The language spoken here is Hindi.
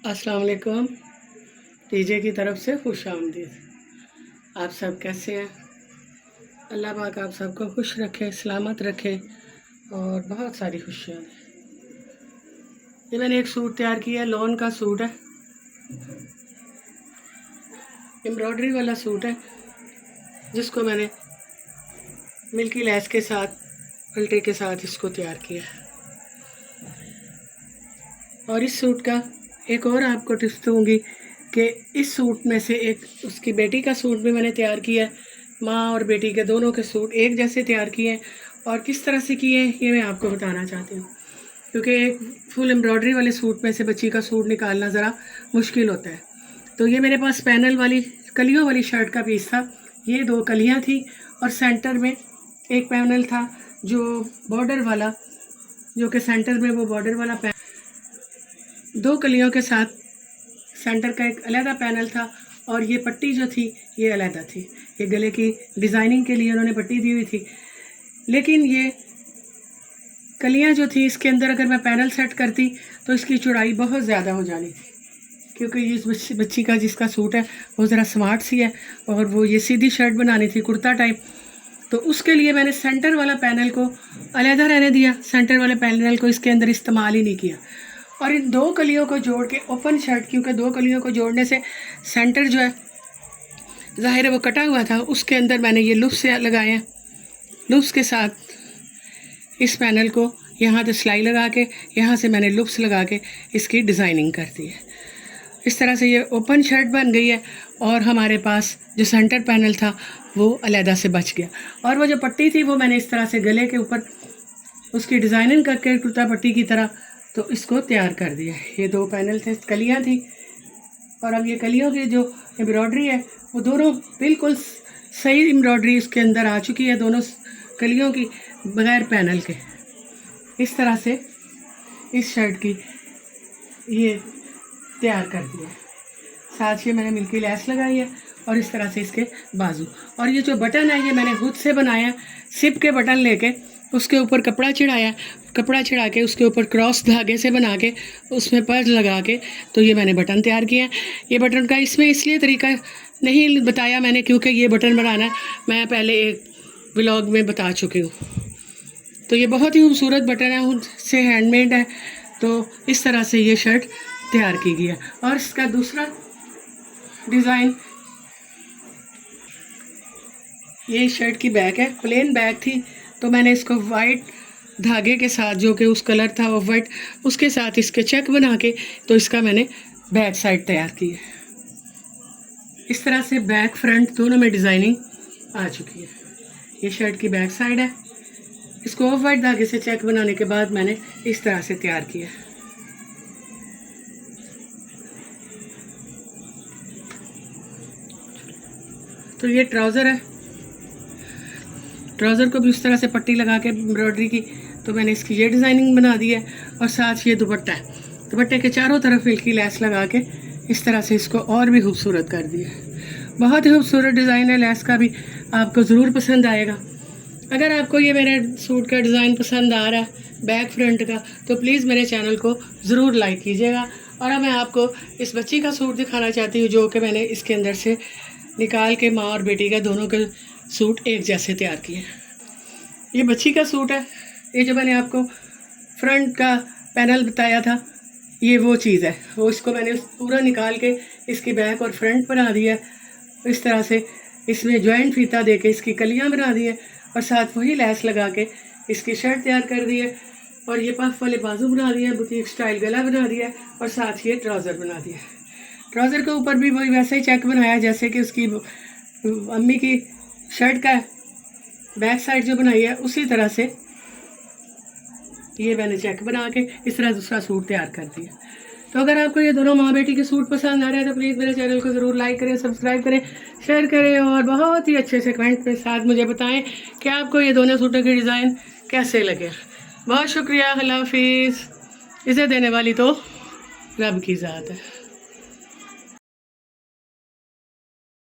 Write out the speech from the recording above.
अस्सलाम वालेकुम। टीजे की तरफ से खुश आमदीद। आप सब कैसे हैं? अल्लाह पाक आप सबको खुश रखे, सलामत रखे और बहुत सारी खुशियाँ दें। ये मैंने एक सूट तैयार किया है, लॉन का सूट है, एम्ब्रॉयडरी वाला सूट है, जिसको मैंने मिल्की लेस के साथ, पल्टे के साथ इसको तैयार किया है। और इस सूट का एक और आपको टिप्स दूँगी कि इस सूट में से एक उसकी बेटी का सूट भी मैंने तैयार किया है। माँ और बेटी के दोनों के सूट एक जैसे तैयार किए हैं और किस तरह से किए हैं ये मैं आपको बताना चाहती हूँ, क्योंकि एक फुल एम्ब्रॉयडरी वाले सूट में से बच्ची का सूट निकालना ज़रा मुश्किल होता है। तो ये मेरे पास पैनल वाली कलियों वाली शर्ट का पीस था। ये 2 कलियाँ थी और सेंटर में एक पैनल था जो बॉर्डर वाला, जो कि सेंटर में वो बॉर्डर वाला 2 कलियों के साथ सेंटर का एक अलग पैनल था और ये पट्टी जो थी ये अलग थी। ये गले की डिज़ाइनिंग के लिए उन्होंने पट्टी दी हुई थी, लेकिन ये कलियां जो थी इसके अंदर अगर मैं पैनल सेट करती तो इसकी चौड़ाई बहुत ज़्यादा हो जानी थी, क्योंकि इस बच्ची का जिसका सूट है वो ज़रा स्मार्ट सी है और वो ये सीधी शर्ट बनानी थी, कुर्ता टाइप। तो उसके लिए मैंने सेंटर वाला पैनल को अलहदा रहने दिया, सेंटर वाले पैनल को इसके अंदर इस्तेमाल ही नहीं किया। और इन 2 कलियों को जोड़ के ओपन शर्ट, क्योंकि 2 कलियों को जोड़ने से सेंटर जो है ज़ाहिर है वो कटा हुआ था, उसके अंदर मैंने ये लूप्स लगाए हैं। लूप्स के साथ इस पैनल को यहाँ से सिलाई लगा के, यहाँ से मैंने लूप्स लगा के इसकी डिज़ाइनिंग कर दी है। इस तरह से ये ओपन शर्ट बन गई है और हमारे पास जो सेंटर पैनल था वो अलहदा से बच गया। और वो जो पट्टी थी वो मैंने इस तरह से गले के ऊपर उसकी डिज़ाइनिंग करके कुर्ता पट्टी की तरह तो इसको तैयार कर दिया। ये 2 पैनल थे, कलियाँ थी, और अब ये कलियों की जो एम्ब्रॉयडरी है वो दोनों बिल्कुल सही एम्ब्रॉयडरी उसके अंदर आ चुकी है, दोनों कलियों की बगैर पैनल के। इस तरह से इस शर्ट की ये तैयार कर दिया। साथ ही मैंने मिल्की लेस लगाई है और इस तरह से इसके बाजू, और ये जो बटन है ये मैंने खुद से बनाया, सिप के बटन लेके उसके ऊपर कपड़ा चिढ़ाया, कपड़ा चिढ़ा के उसके ऊपर क्रॉस धागे से बना के उसमें पर्ल लगा के तो ये मैंने बटन तैयार किया है। ये बटन का इसमें इसलिए तरीका नहीं बताया मैंने क्योंकि ये बटन बनाना मैं पहले एक व्लॉग में बता चुकी हूँ। तो ये बहुत ही खूबसूरत बटन है, खुद से हैंडमेड है। तो इस तरह से ये शर्ट तैयार की गई है। और इसका दूसरा डिज़ाइन, ये शर्ट की बैक है, प्लेन बैक थी तो मैंने इसको वाइट धागे के साथ, जो कि उस कलर था वो वाइट, उसके साथ इसके चेक बना के तो इसका मैंने बैक साइड तैयार की है। इस तरह से बैक फ्रंट दोनों में डिज़ाइनिंग आ चुकी है। ये शर्ट की बैक साइड है, इसको ऑफ वाइट धागे से चेक बनाने के बाद मैंने इस तरह से तैयार किया। तो ये ट्राउज़र है, ट्राउज़र को भी उस तरह से पट्टी लगा के एम्ब्रॉयडरी की तो मैंने इसकी ये डिज़ाइनिंग बना दी है। और साथ ये दुपट्टा है, दुपट्टे के चारों तरफ मिल्की लेस लगा के इस तरह से इसको और भी खूबसूरत कर दिया। बहुत ही खूबसूरत डिज़ाइन है, लेस का भी आपको ज़रूर पसंद आएगा। अगर आपको ये मेरे सूट का डिज़ाइन पसंद आ रहा है बैक फ्रंट का, तो प्लीज़ मेरे चैनल को ज़रूर लाइक कीजिएगा। और अब मैं आपको इस बच्ची का सूट दिखाना चाहती हूँ, जो कि मैंने इसके अंदर से निकाल के माँ और बेटी का दोनों के सूट एक जैसे तैयार किए। ये बच्ची का सूट है, ये जो मैंने आपको फ्रंट का पैनल बताया था ये वो चीज़ है, वो इसको मैंने पूरा निकाल के इसकी बैक और फ्रंट बना दिया है। इस तरह से इसमें जॉइंट फीता दे के इसकी कलियाँ बना दी है और साथ वही लेस लगा के इसकी शर्ट तैयार कर दी है। और ये पफ वाले बाजू बना दिया, बुटीक स्टाइल गला बना दिया और साथ ये ट्राउज़र बना दिया। ट्राउज़र के ऊपर भी वही वैसे ही चेक बनाया जैसे कि उसकी अम्मी की शर्ट का बैक साइड जो बनाई है उसी तरह से ये मैंने चेक बना के इस तरह दूसरा सूट तैयार कर दिया। तो अगर आपको ये दोनों माँ बेटी के सूट पसंद आ रहे हैं तो प्लीज़ मेरे चैनल को ज़रूर लाइक करें, सब्सक्राइब करें, शेयर करें और बहुत ही अच्छे से कमेंट के साथ मुझे बताएं कि आपको ये दोनों सूटों के डिज़ाइन कैसे लगे। बहुत शुक्रिया, अल्लाह हाफिज़। इसे देने वाली तो रब की ज़ात है।